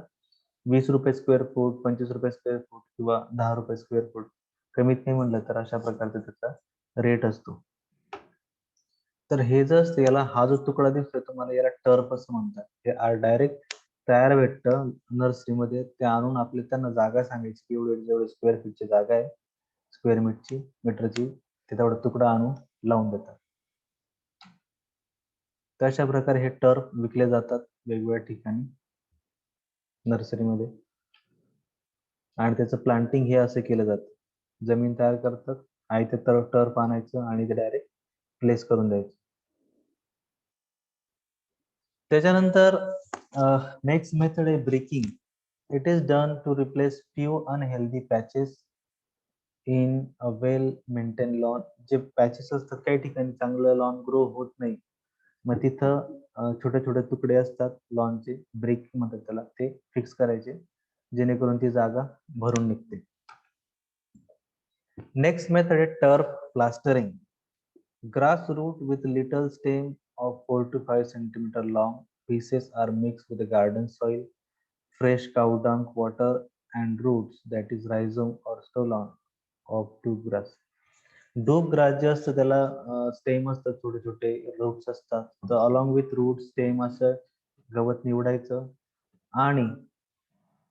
20 रुपये स्क्वेअर फूट, 25 रुपये स्क्वेअर फूट किंवा 10 रुपये स्क्वेअर फूट, कमीत कमी म्हणलं तर अशा प्रकारचा त्याचा रेट असतो. तर हे जर असतं, याला हा जो तुकडा दिसतोय तुम्हाला, याला टर्फ असं म्हणतात. हे डायरेक्ट तयार भेटतं नर्सरीमध्ये. ते आणून आपले त्यांना जागा सांगायची की एवढे जेवढे स्क्वेअर फीटची जागा आहे, स्क्वेअर मीटरची, ते तेवढा तुकडा आणून लावून देतात. तर अशा प्रकारे हे टर्फ विकले जातात वेगवेगळ्या ठिकाणी नर्सरीमध्ये. आणि त्याचं प्लांटिंग हे असं केलं जातं. जमीन तयार करतात आणि ते टर्फ आणायचं आणि ते डायरेक्ट प्लेस करून द्यायचं. त्याच्यानंतर नेक्स्ट मेथड आहे breaking. It is done to replace few unhealthy patches in a well maintain lawn. जे पॅचेस असतात, काही ठिकाणी चांगलं लॉन ग्रो होत नाही, मग तिथं छोटे छोटे तुकडे असतात लॉनचे, ब्रेकिंग म्हणतात त्याला, ते फिक्स करायचे जेणेकरून ती जागा भरून निघते. नेक्स्ट मेथड आहे turf plastering. Grass root with little stem of 4 to 5 centimeter long pieces are mixed with the garden soil, fresh cow dung, water, and roots, that is rhizome or stolon of tube grass. Doob grass जे असतं त्याला स्टेम असतात, छोटे छोटे रूट्स असतात. तर अलॉंग विथ रूट स्टेम असं गवत निवडायचं आणि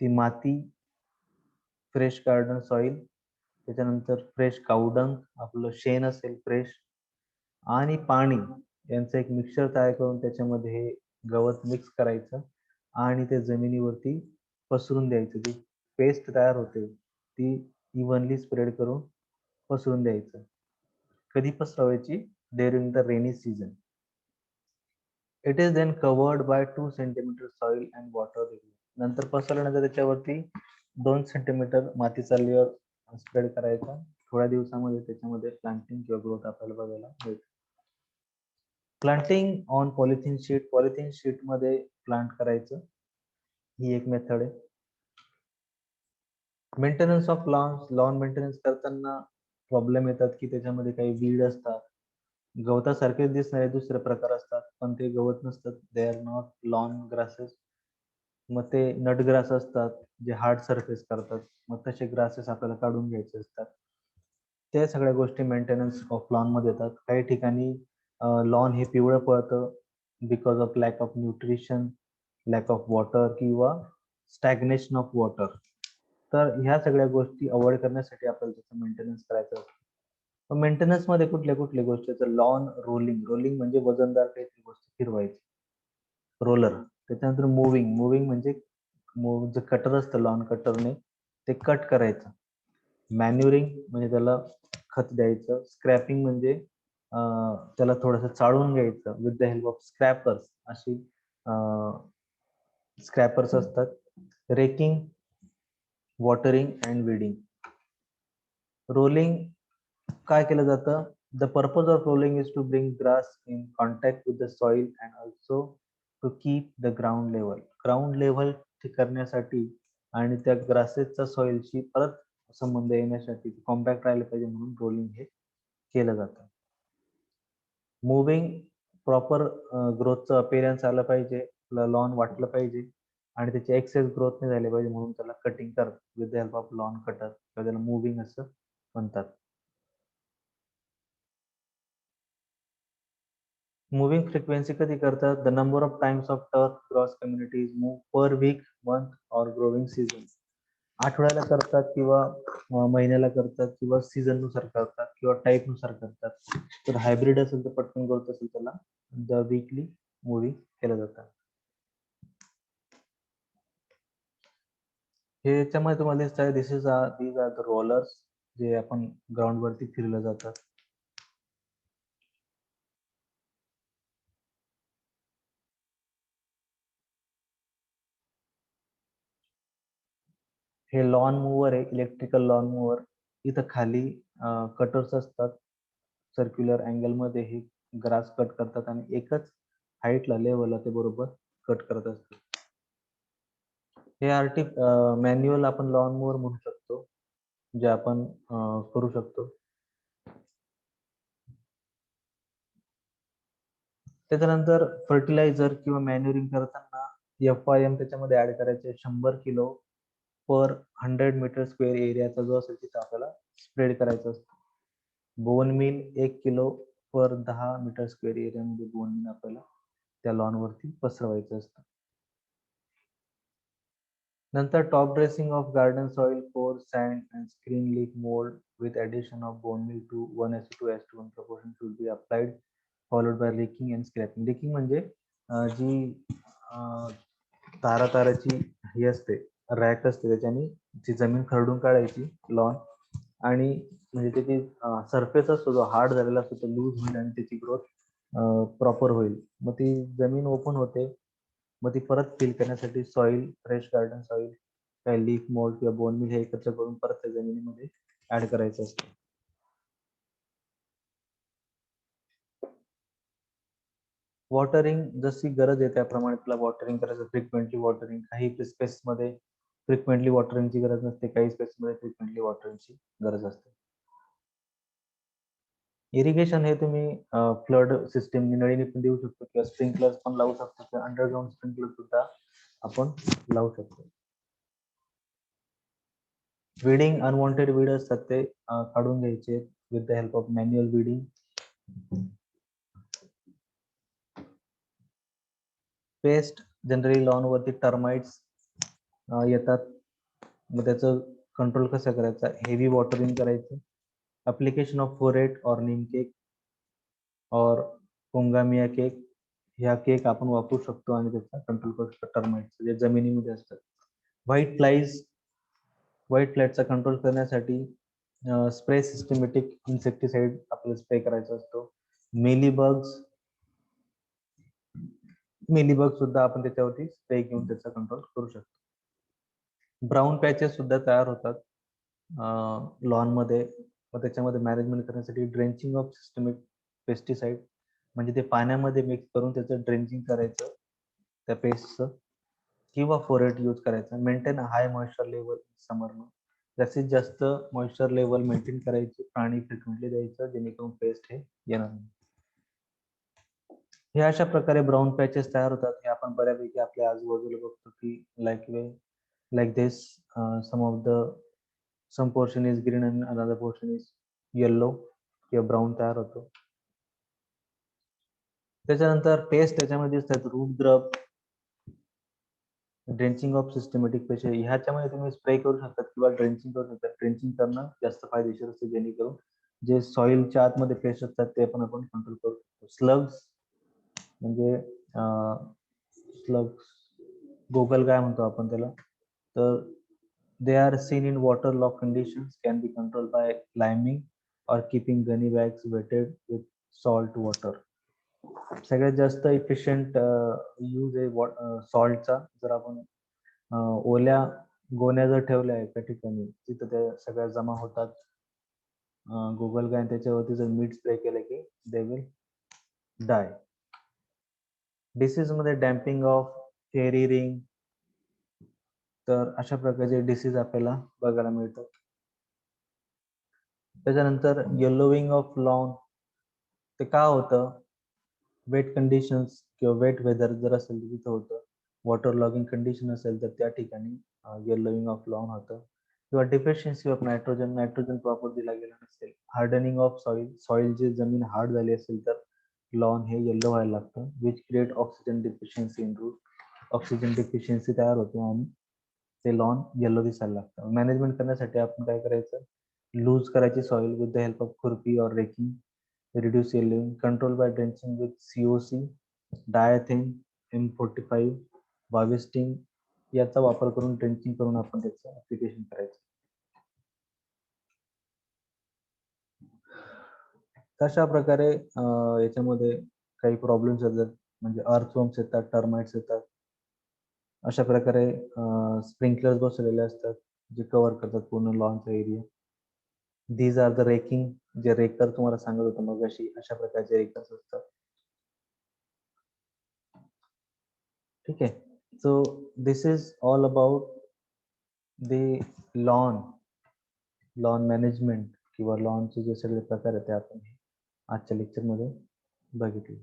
ती माती, फ्रेश गार्डन सॉइल, त्याच्यानंतर फ्रेश कावडंग, आपलं शेण असेल फ्रेश, आणि पाणी यांचं एक मिक्सचर तयार करून त्याच्यामध्ये हे गवत मिक्स करायचं आणि ते जमिनीवरती पसरून द्यायचं. ती पेस्ट तयार होते ती इव्हनली स्प्रेड करून पसरून द्यायचं. कधी पसरवायची? During the rainy season. It is then covered by 2 centimetre soil and water. नंतर पसरल्यानंतर त्याच्यावरती 2 सेंटीमीटर मातीचा लेअर स्प्रेड करायचा. थोड्या दिवसामध्ये त्याच्यामध्ये प्लांटिंग किंवा ग्रोथ आपल्याला बघायला मिळते. Planting on polythene sheet. Polythene sheet मध्ये प्लांट करायचं, ही एक मेथड आहे. मेंटेनन्स ऑफ लॉन मेंटेनन्स करताना प्रॉब्लेम येतात की त्याच्यामध्ये काही वीड असतात, गवतासारखेच दिसणारे दुसरे प्रकार असतात, पण ते गवत नसतात. They are not lawn grasses. मग ते नट ग्रास असतात जे हार्ड सरफेस करतात. मग तसे ग्रासेस आपल्याला काढून घ्यायचे असतात. त्या सगळ्या गोष्टी मेंटेनन्स ऑफ लॉन मध्ये येतात. काही ठिकाणी लॉन हे पिवळं पडतं because of lack of nutrition, lack of water किंवा स्टॅग्नेशन ऑफ वॉटर. तर ह्या सगळ्या गोष्टी अवॉइड करण्यासाठी आपल्याला त्याचं मेंटेनन्स करायचं असतं. मेंटेनन्स मध्ये कुठल्या कुठल्या गोष्टी? तर लॉन रोलिंग. रोलिंग म्हणजे वजनदार काहीतरी गोष्टी फिरवायची, रोलर. त्याच्यानंतर मुव्हिंग. मुव्हिंग म्हणजे जे कटर असतं लॉन कटरने ते कट करायचं. मॅन्युरिंग म्हणजे त्याला खत द्यायचं. स्क्रॅपिंग म्हणजे त्याला थोडंसं चाळून घ्यायचं with the help of scrapers. अशी स्क्रॅपर्स असतात. Raking, watering and weeding. Rolling काय केलं जातं? The purpose of rolling is to bring grass in contact with the soil and also to keep the ground level. Ground level करण्यासाठी आणि त्या ग्रासेसचा सॉइलशी परत संबंध येण्यासाठी, कॉम्पॅक्ट राहिलं पाहिजे म्हणून रोलिंग हे केलं जातं. मुव्हिंग, प्रॉपर ग्रोथचं अपिअरन्स आलं पाहिजे, लॉन वाटलं पाहिजे आणि त्याची एक्सेस ग्रोथ नाही झाली पाहिजे म्हणून त्याला कटिंग करतात with the help of lawn cutter, त्याला मुव्हिंग असं म्हणतात. मुव्हिंग फ्रिक्वेन्सी कधी करतात? The number of times of turf cross communities move per weak, month और ग्रोविंग सीझन. आठवड्याला करतात किंवा महिन्याला करतात किंवा सीझन नुसार करतात किंवा टाईप नुसार करतात. तर हायब्रिड असेल तर पटकन ग्रोथ असेल त्याला द वीकली मुव्हिंग केलं जातं. हे याच्यामध्ये तुम्हाला दिसत आहे, दीज आर द रोलर्स जे आपण ग्राउंड वरती फिरलं जातात. हे लॉन मूव्हर आहे, इलेक्ट्रिकल लॉन मूव्हर. इथं खाली कटर्स असतात, सर्क्युलर अँगल मध्ये हे ग्रास कट करतात आणि एकच हाईटला, लेवलला ते बरोबर कट करत असतात. हे मॅन्युअल आपण लॉन मूव्हर म्हणू शकतो, जे आपण करू शकतो. त्याच्यानंतर फर्टिलायझर किंवा मॅन्युरिंग करताना FIM त्याच्यामध्ये ऍड करायचे 100 किलो पर 100 मीटर स्क्वेअर एरियाचा जो असेल तिथं आपल्याला स्प्रेड करायचं असतं. Bone meal 1 kilo per 10 metre square एरियामध्ये बोन मील आपल्याला त्या लॉन वरती पसरवायचं असतं. नंतर top dressing of garden soil for sand and screen leaf mould with addition of bone meal to 1:2:1 proportion should be applied followed by raking and scraping. Racking म्हणजे जी ताराची ही असते रॅक असते त्याच्याने ती जमीन खरडून काढायची लॉन आणि म्हणजे त्याची सरफेस असतो जो हार्ड झालेला असतो तो लूज होईल आणि त्याची ग्रोथ प्रॉपर होईल. मग ती जमीन ओपन होते. मग ती परत फिल करण्यासाठी सॉइल फ्रेश गार्डन सॉइल काही लीफ मोल्ड किंवा बोन मील हे एकत्र करून परत त्या जमिनीमध्ये ऍड करायचं असतं. वॉटरिंग जशी गरज आहे त्याप्रमाणे तुला वॉटरिंग करायचं. फ्रिक्वेंटली वॉटरिंग, काही स्पेस मध्ये फ्रिक्वेंटली वॉटरिंगची गरज नसते, काही स्पेस मध्ये फ्रिक्वेंटली वॉटरिंगची गरज असते. इरिगेशन हे तुम्ही फ्लड सिस्टीम नळीने पण देऊ शकतो किंवा स्प्रिंकलर्स पण लावू शकतो किंवा अंडरग्राउंड स्प्रिंकलर सुद्धा आपण लावू शकतो. वीडिंग, अनवॉन्टेड वीड असतात ते काढून घ्यायचे with the help of manual weeding. Paste, generally lawn वरती टर्माइट्स येतात, मग त्याचं कंट्रोल कसं करायचं. हेवी वॉटरिंग करायचं. अप्लिकेशन ऑफ फोरेट और नीम केक और पोंगामिया केक, ह्या केक आपण वापरू शकतो आणि त्याचा कंट्रोल करू शकतो टर्माइट्स जे जमिनीमध्ये असतात. व्हाईट फ्लाईटचा कंट्रोल करण्यासाठी स्प्रे सिस्टमॅटिक इन्सेक्टिसाइड आपल्याला स्प्रे करायचा असतो. मिलीबग सुद्धा आपण त्याच्यावरती स्प्रे घेऊन त्याचा कंट्रोल करू शकतो. ब्राऊन पॅचेस सुद्धा तयार होतात लॉन मध्ये, मग त्याच्यामध्ये मॅनेजमेंट करण्यासाठी ड्रेंचिंग ऑफ सिस्टमिक पेस्टिसाइड म्हणजे ते पाण्यामध्ये मिक्स करून त्याचं ड्रेंचिंग करायचं त्या पेस्टचं, किंवा फोरेट यूज करायचं. मेंटेन हाय मॉइश्चर लेवल समरनं, जास्तीत जास्त मॉइश्चर लेवल मेंटेन करायची, पाणी फ्रिक्वेंटली द्यायचं जेणेकरून पेस्ट हे येणार नाही. हे अशा प्रकारे ब्राऊन पॅचेस तयार होतात. हे आपण बऱ्यापैकी आपल्या आजूबाजूला बघतो की like this, some portion is green and another portion is yellow किंवा ब्राऊन तयार होतो. त्याच्यानंतर पेस्ट त्याच्यामध्ये असतात root grub, drenching of systematic pest, ह्याच्यामध्ये तुम्ही स्प्रे करू शकता किंवा ड्रेंचिंग करू शकता. ड्रेंचिंग करणं जास्त फायदेशीर असते जेणेकरून जे सॉइलच्या आतमध्ये पेस्ट असतात ते पण आपण कंट्रोल करू शकतो. स्लग्स म्हणजे स्लग्स गोगल काय म्हणतो आपण त्याला, तर they are seen in waterlogged conditions, can be controlled by liming or keeping gunny bags wetted with salt water. सगळ्यात जास्त इफिशियंट यूज आहे सॉल्टचा. जर आपण ओल्या गोण्या जर ठेवल्या एका ठिकाणी तिथं त्या सगळ्या जमा होतात गुगल गाय, त्याच्यावरती जर मीठ स्प्रे केलं की दे विल डाय. डिसीज मध्ये डॅम्पिंग ऑफ फेरी रिंग, तर अशा प्रकारचे डिसीज आपल्याला बघायला मिळतात. त्याच्यानंतर येलोविंग ऑफ लॉन, ते का होतं, वेट कंडिशन्स किंवा वेट वेदर जर असेल तर तिथं होतं. वॉटर लॉगिंग कंडिशन असेल तर त्या ठिकाणी येलोविंग ऑफ लॉन होतं. किंवा डिफिशियन्सी ऑफ नायट्रोजन प्रॉपर दिला गेला नसेल. हार्डनिंग ऑफ सॉइल जी जमीन हार्ड झाली असेल तर लॉन हे येल्लो व्हायला लागतं. Which create oxygen deficiency in root, oxygen deficiency तयार होते आणि ते लॉन येल्लो दिसायला लागतं. मॅनेजमेंट करण्यासाठी आपण काय करायचं, लूज करायची soil with the help of खुरपी और racking, reduce yellowing, control by drenching with COC, Dithane, M45, बाविस्टिंग याचा वापर करून ड्रेंचिंग करून आपण त्याचं ऍप्लिकेशन करायचं. तशा प्रकारे याच्यामध्ये काही प्रॉब्लेम्स येतात, म्हणजे अर्थवर्म्स येतात, टर्माइट्स येतात. अशा प्रकारे स्प्रिंकलर्स बसवलेले असतात जे कव्हर करतात पूर्ण लॉनचा area. These are the raking, जे रेकर तुम्हाला सांगत होतं मग अशा प्रकारचे रेकर्स असतात. ठीक आहे. So this is all about the lawn management किंवा लॉनचे जे सगळे प्रकार आहेत ते आपण आजच्या लेक्चर मध्ये बघितले.